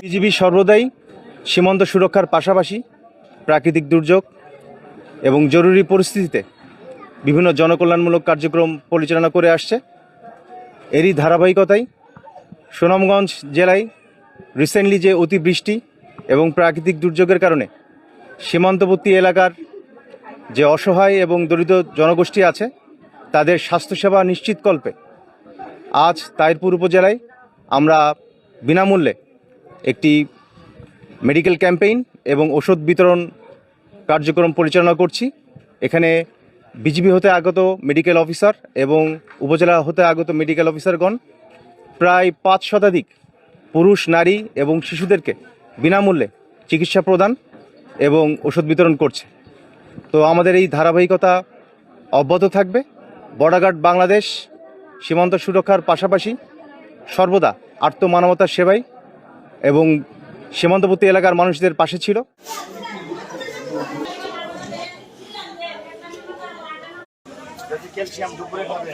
BGB সর্বদাই সীমান্ত সুরক্ষার পাশাপাশি প্রাকৃতিক দুর্যোগ এবং জরুরি পরিস্থিতিতে বিভিন্ন জনকল্যাণমূলক কার্যক্রম পরিচালনা করে আসছে। এরই ধারাবাহিকতায় সুনামগঞ্জ জেলায় রিসেন্টলি যে অতিবৃষ্টি এবং প্রাকৃতিক দুর্যোগের কারণে সীমান্তবর্তী এলাকার যে অসহায় এবং দরিদ্র জনগোষ্ঠী আছে তাদের স্বাস্থ্যসেবা নিশ্চিতকল্পে আজ তাহিরপুর উপজেলায় আমরা বিনামূল্যে একটি মেডিকেল ক্যাম্পেইন এবং ওষুধ বিতরণ কার্যক্রম পরিচালনা করছি। এখানে বিজিবি হতে আগত মেডিকেল অফিসার এবং উপজেলা হতে আগত মেডিকেল অফিসারগণ প্রায় 5 শতাধিক পুরুষ, নারী এবং শিশুদেরকে বিনামূল্যে চিকিৎসা প্রদান এবং ওষুধ বিতরণ করছে। তো আমাদের এই ধারাবাহিকতা অব্যাহত থাকবে। বর্ডার গার্ড বাংলাদেশ সীমান্ত সুরক্ষার পাশাপাশি সর্বদা আর্তমানবতার সেবায় এবং সীমান্তবর্তী এলাকার মানুষদের পাশে ছিল। ক্যালসিয়াম দুপুরে খাবে।